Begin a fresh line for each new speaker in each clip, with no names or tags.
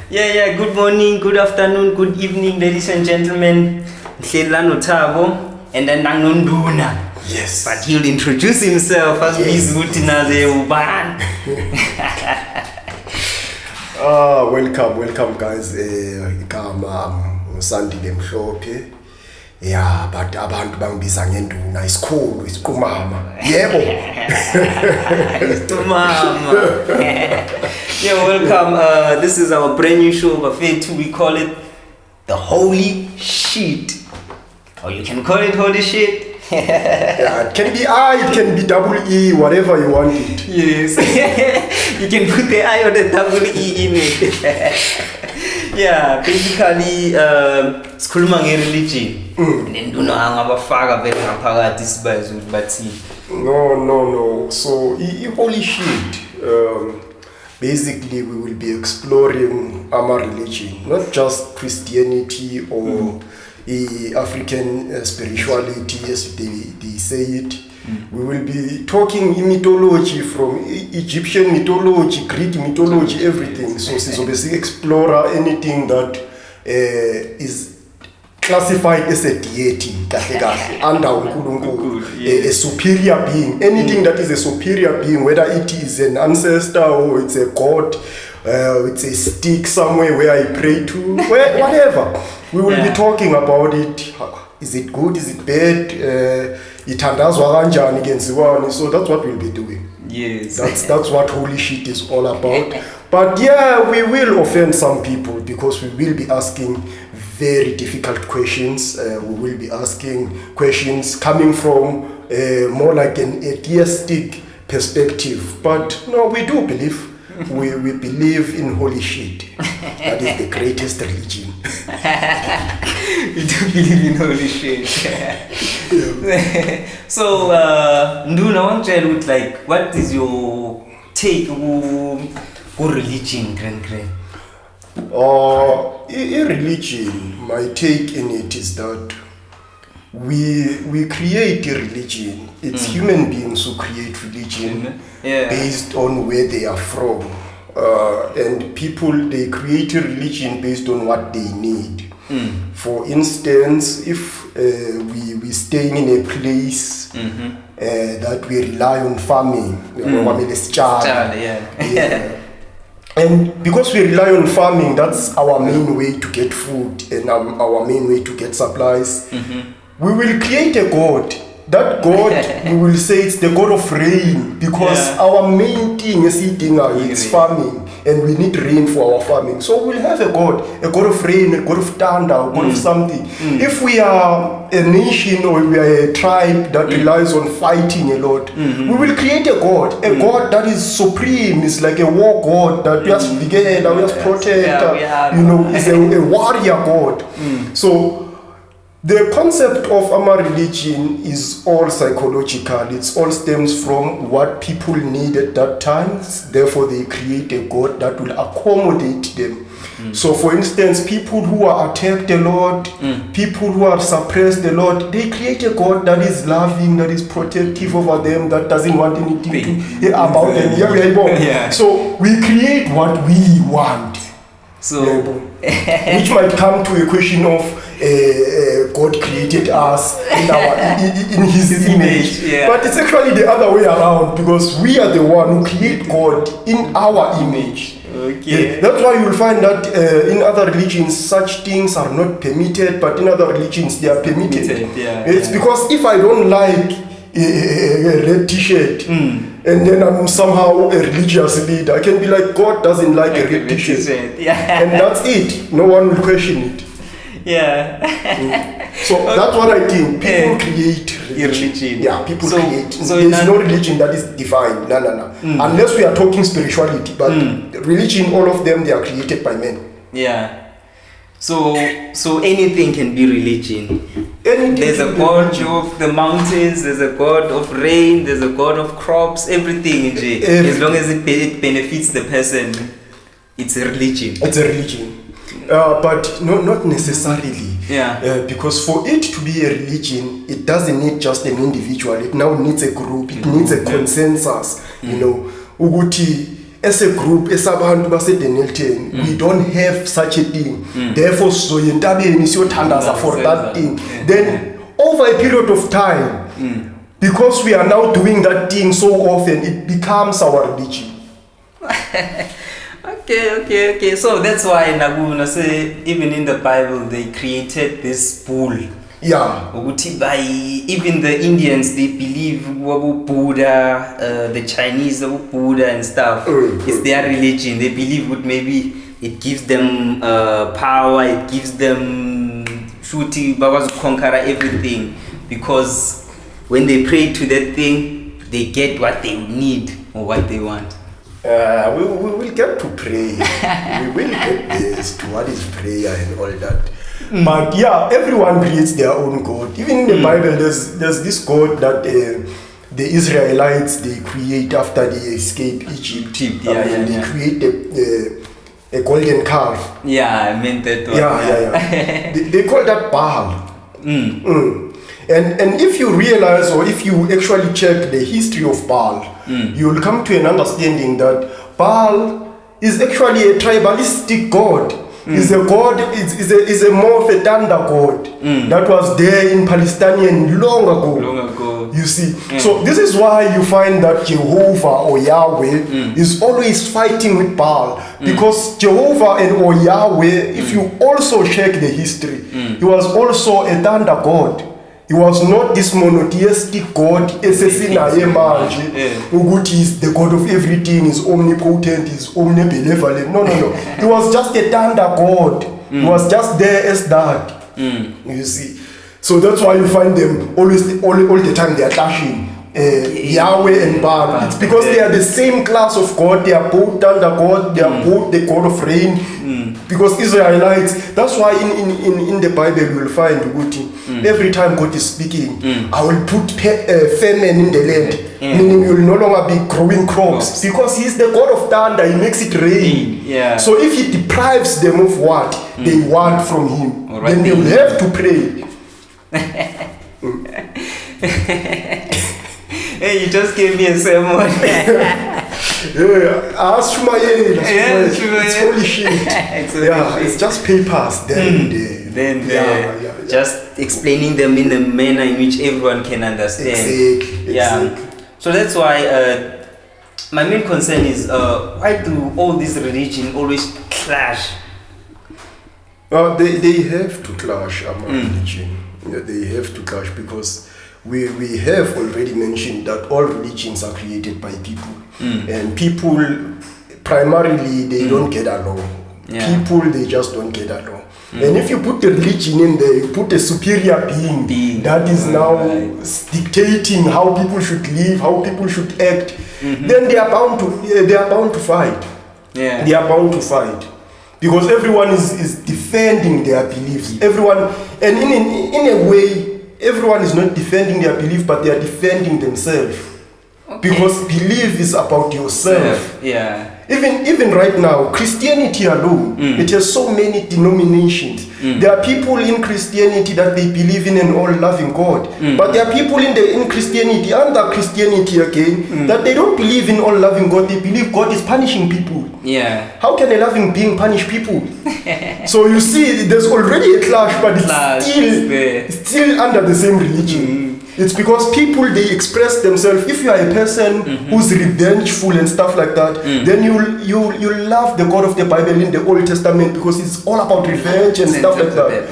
Yeah. Good morning, good afternoon, good evening, ladies and gentlemen. Hlelano Tabo and then Nangunduna.
Yes.
But he'll introduce himself as Bizutinaze Uban.
Welcome guys. Igama Sandile Mhlophe. Yeah, but abantu bangibiza ngenduna isikhulu isiqumama. Yebo.
Isiqumama. Yeah, welcome. This is our brand new show, Buffet. We call it the Holy Shit. Or you can call it Holy Shit.
Yeah, it can be I, it can be double E, whatever you want it.
Yes. You can put the I or the double E in it. Yeah, basically, sikhuluma nge-religion. Nenduna angabafaka vele ngaphakathi sibazo bathi.
No. So, holy shit. Basically, we will be exploring our religion, not just Christianity or African spirituality, as they say it. We will be talking mythology, from Egyptian mythology, Greek mythology, everything. So, basically explore anything that is classified as a deity, under a superior being. Anything that is a superior being, whether it is an ancestor or it's a god, it's a stick somewhere where I pray to, whatever. We will be talking about it. Is it good? Is it bad? Itandazwa kanjani kenziwani? So that's what we'll be doing.
Yes.
That's what holy shit is all about. But yeah, we will offend some people because we will be asking very difficult questions. We will be asking questions coming from more like an atheistic perspective. But no, we do believe. We believe in holy shit. That is the greatest religion.
You do believe in holy shit. So, Nduna, I want to tell you, like, what is your take on religion, Grand?
In religion, my take in it is that we create a religion. It's human beings who create religion based on where they are from. And people, they create a religion based on what they need. For instance, if we staying in a place that we rely on farming, and because we rely on farming, that's our main way to get food and our main way to get supplies. We will create a god. That god, we will say it's the god of rain, because our main thing is it's farming, and we need rain for our farming. So we'll have a god of rain, a god of thunder, a god of something. If we are a nation or we are a tribe that relies on fighting a lot, we will create a god that is supreme. It's like a war god that we has vigela, we has protect, is a warrior god. So the concept of our religion is all psychological. It all stems from what people need at that time. Therefore, they create a God that will accommodate them. So, for instance, people who are attacked a lot, people who are suppressed a lot, they create a God that is loving, that is protective over them, that doesn't want anything to about them. So, we create what we want.
So,
which might come to a question of God created us in His image, but it's actually the other way around, because we are the one who create God in our image. That's why you will find that in other religions such things are not permitted, but in other religions they are permitted. It's because if I don't like a red t-shirt, and then I'm somehow a religious leader, I can be like, God doesn't like a red t-shirt. And that's it. No one will question it. So that's what I think. People create religion. People create. So there's no religion that is divine. No. Unless we are talking spirituality. But religion, all of them, they are created by men.
So anything can be religion. There's a god of the mountains, there's a god of rain, there's a god of crops, everything. As long as it benefits the person, it's a religion.
It's a religion. But not necessarily. Because for it to be a religion, it doesn't need just an individual. It now needs a group. It needs a consensus. You know, Uguti. as a group, as abantu baseDenilton, we don't have such a thing. Therefore, so yentabeni siyothandaza for that thing. Then, over a period of time, because we are now doing that thing so often, it becomes our religion.
Okay. So that's why Naguna say even in the Bible they created this bull.
Yeah.
By even the Indians they believe Buddha, the Chinese Buddha and stuff. It's their religion. They believe maybe it gives them power. It gives them shooting, to conquer everything. Because when they pray to that thing, they get what they need or what they want.
We will get to pray. We will get this to what is prayer and all that. But yeah, everyone creates their own God. Even in the Bible, there's this God that the Israelites they create after they escape Egypt. They create a golden calf.
Yeah, I meant that one.
Yeah. They call that Baal. And if you realize, or if you actually check the history of Baal, you will come to an understanding that Baal is actually a tribalistic god. Is a god. Is a more of a thunder god that was there in Palestinian long ago. You see, so this is why you find that Jehovah or Yahweh is always fighting with Baal, because Jehovah and or Yahweh, if you also check the history, he was also a thunder god. He was not this monotheistic God, esesinaye manje, ukuthi is the God of everything, is omnipotent, is omnibenevolent. No. He was just a thunder God. He was just there as that. You see. So that's why you find them always, all the time they are clashing. Yahweh and Baal. It's because they are the same class of God. They are both thunder God. They are both the God of rain. Because Israelites, that's why in the Bible you will find every time God is speaking, I will put famine in the land, meaning you will no longer be growing crops, because He's the God of thunder. He makes it rain. So if He deprives them of what they want from Him, then they will have to pray.
Hey, you just gave me a sermon.
It's holy shit. It's just papers.
Just explaining them in the manner in which everyone can understand.
Exactly.
So that's why my main concern is why do all these religions always clash?
They have to clash among religion. They have to clash because we have already mentioned that all religions are created by people, and people primarily they don't get along. People they just don't get along. And if you put the religion in there, you put a superior being that is now dictating how people should live, how people should act, then they are bound to fight. They are bound to fight. Because everyone is defending their beliefs. Everyone, and in a way, everyone is not defending their belief, but they are defending themselves. Because belief is about yourself. Even right now, Christianity alone, it has so many denominations. There are people in Christianity that they believe in an all-loving God. But there are people in Christianity, under Christianity again, that they don't believe in all-loving God. They believe God is punishing people. How can a loving being punish people? So you see, there's already a clash, but it's still under the same religion. It's because people, they express themselves. If you are a person who's revengeful and stuff like that, then you love the God of the Bible in the Old Testament because it's all about revenge and stuff like that.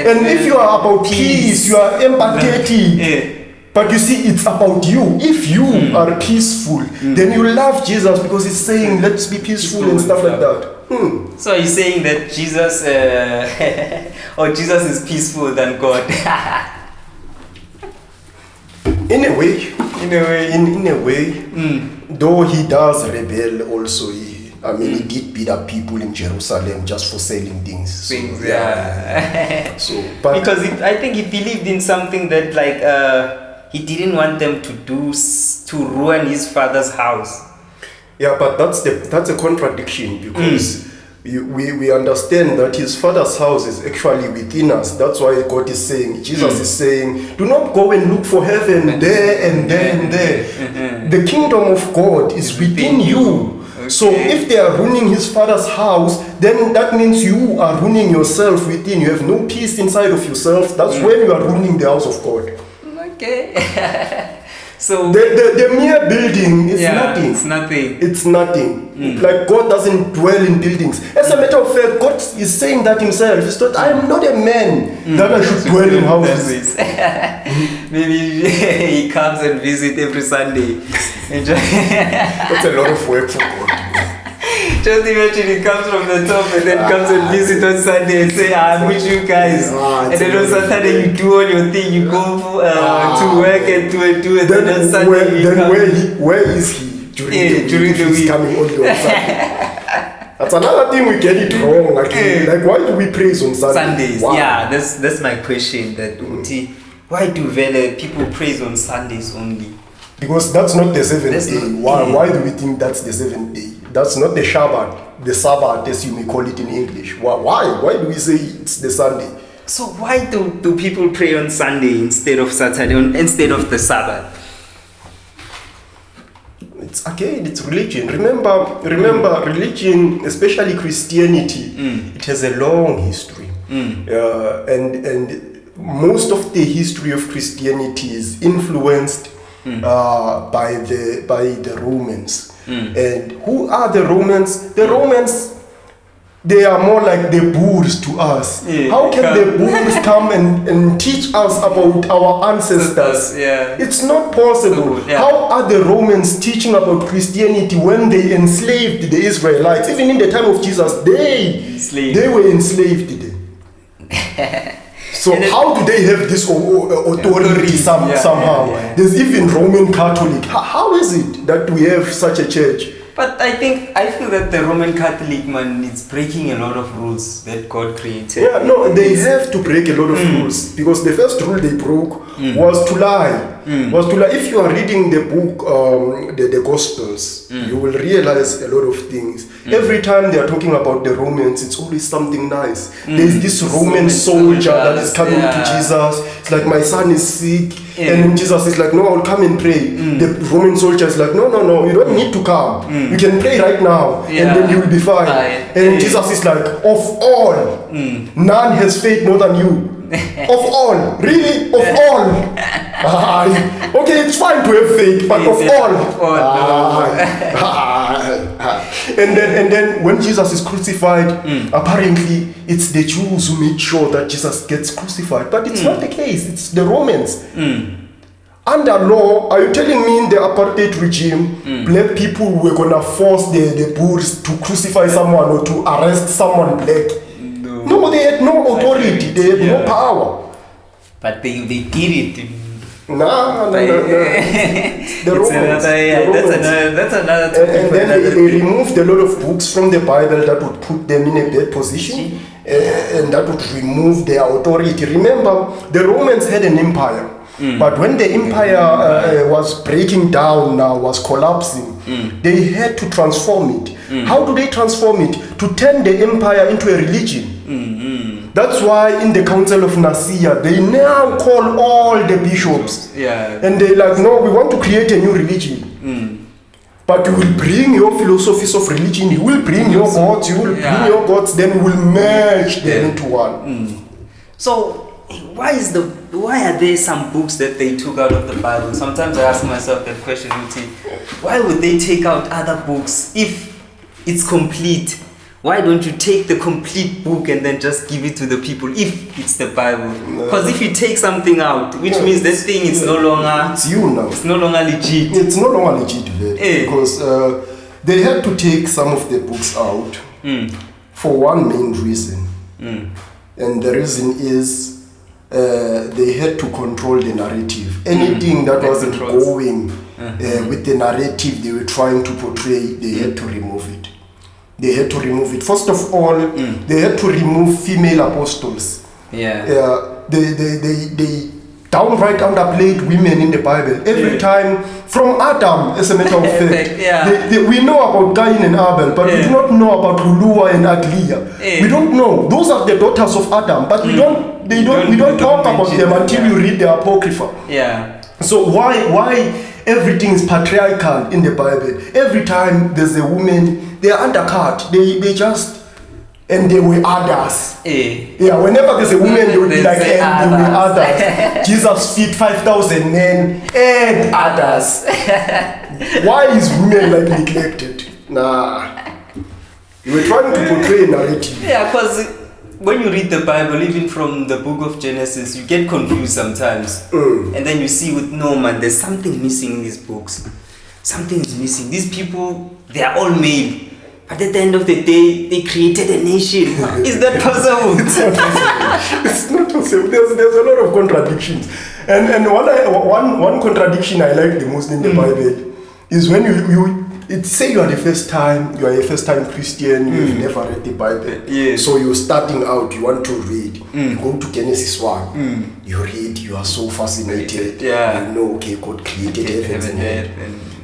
And if you are about peace, you are empathetic. But you see, it's about you. If you are peaceful, then you love Jesus because he's saying, let's be peaceful and stuff like that.
So you're saying that Jesus, or Jesus is peaceful than God?
In a way, though he does rebel also, he did beat up people in Jerusalem just for selling things. So, but
because I think he believed in something that he didn't want them to do, to ruin his father's house.
Yeah, but that's a contradiction because we understand that his father's house is actually within us. That's why God is saying, Jesus is saying, do not go and look for heaven there and there and there. The kingdom of God is within you. So if they are ruining his father's house, then that means you are ruining yourself within. You have no peace inside of yourself. That's when you are ruining the house of God.
Okay. So
the mere building is nothing.
It's nothing.
It's nothing. Like God doesn't dwell in buildings. As a matter of fact, God is saying that himself. He's not, I am not a man that I should dwell in houses.
Maybe he comes and visits every Sunday.
That's a lot of work for God.
Just imagine he comes from the top and then comes and visits on Sunday and say, I'm with you guys. And then on Saturday you do all your thing, you go to work and do it. Then on Sunday
where is he during the week?
He's
coming only on Sunday. That's another thing we get it wrong. Like why do we praise on
Sundays?
Why?
Yeah, that's my question. That why do people praise on Sundays only?
Because that's not the seventh day. Why do we think that's the seventh day? That's not the Shabbat, the Sabbath, as you may call it in English. Why? Why do we say it's the Sunday?
So why do people pray on Sunday instead of Saturday, instead of the Sabbath?
It's religion. Remember, religion, especially Christianity, it has a long history, and most of the history of Christianity is influenced by the Romans. And who are the Romans? The Romans, they are more like the Boers to us. How can the Boers come and teach us about our ancestors? It's not possible. How are the Romans teaching about Christianity when they enslaved the Israelites? Even in the time of Jesus, they were enslaved. So how do they have this authority somehow? There's even Roman Catholic. How is it that we have such a church?
But I feel that the Roman Catholic man is breaking a lot of rules that God created.
Yeah, no, they have to break a lot of rules, because the first rule they broke was to lie. If you are reading the book, the Gospels, you will realize a lot of things. Every time they are talking about the Romans, it's always something nice. There's this Roman soldier that is coming to Jesus. It's like, my son is sick. And then Jesus is like, no, I'll come and pray. The Roman soldier is like, no, you don't need to come. You can pray right now, and then you will be fine. And then Jesus is like, of all, none has faith more than you. Of all, really, of all. Okay, it's fine to have faith, but of all. And then when Jesus is crucified, apparently it's the Jews who made sure that Jesus gets crucified, but it's not the case. It's the Romans. Under law, are you telling me in the apartheid regime, black people were gonna force the Boers to crucify someone or to arrest someone black? No, they had no authority. They had no power.
But they did it.
No. The Romans.
That's another topic.
And then they removed a lot of books from the Bible that would put them in a bad position, and that would remove their authority. Remember, the Romans had an empire. But when the empire was breaking down now, was collapsing, they had to transform it. How do they transform it? To turn the empire into a religion. That's why in the Council of Nicaea, they now call all the bishops. And they're like, no, we want to create a new religion. But you will bring your philosophies of religion, you will bring your gods, you will bring your gods, then we will merge them into one.
So, why are there some books that they took out of the Bible? Sometimes I ask myself that question, why would they take out other books if it's complete? Why don't you take the complete book and then just give it to the people if it's the Bible? Because if you take something out, which means this thing is no longer...
It's you now.
It's no longer legit.
It's no longer legit, because they had to take some of the books out for one main reason. And the reason is they had to control the narrative. Anything that wasn't going with the narrative they were trying to portray, they had to remove it. They had to remove it. First of all, they had to remove female apostles. They downright underplayed women in the Bible. Every time, from Adam, as a matter of fact. We know about Cain and Abel, but we do not know about Lulua and Aglia. We don't know. Those are the daughters of Adam, but we don't talk about them until you read the Apocrypha. So why everything is patriarchal in the Bible. Every time there's a woman, they are undercut. They just, and they were others. Yeah, whenever there's a woman, they will be like, and they were others. Jesus feed 5,000 men and others. Why is women like neglected? Nah. You were trying to portray a narrative.
Yeah, because when you read the Bible, even from the book of Genesis, you get confused sometimes. And then you see with Norman, there's something missing in these books. Something is missing. These people, they are all male. But at the end of the day, they created a nation. Is that possible?
It's not possible. There's a lot of contradictions. And one contradiction I like the most in the Bible is when it say you are a first time Christian, you've never read the Bible. So you're starting out, you want to read. You go to Genesis 1, you read, you are so fascinated. You know, okay, God created heaven and earth.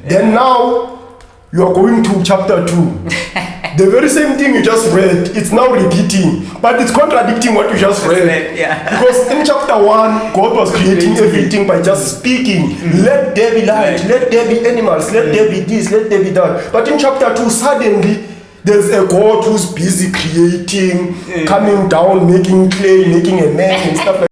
Then now, you are going to chapter 2. The very same thing you just read, it's now repeating, but it's contradicting what you just read. Because in chapter 1, God was creating everything by just speaking. Let there be light, let there be animals, let there be this, let there be that. But in chapter 2, suddenly, there's a God who's busy creating, coming down, making clay, making a man and stuff like that.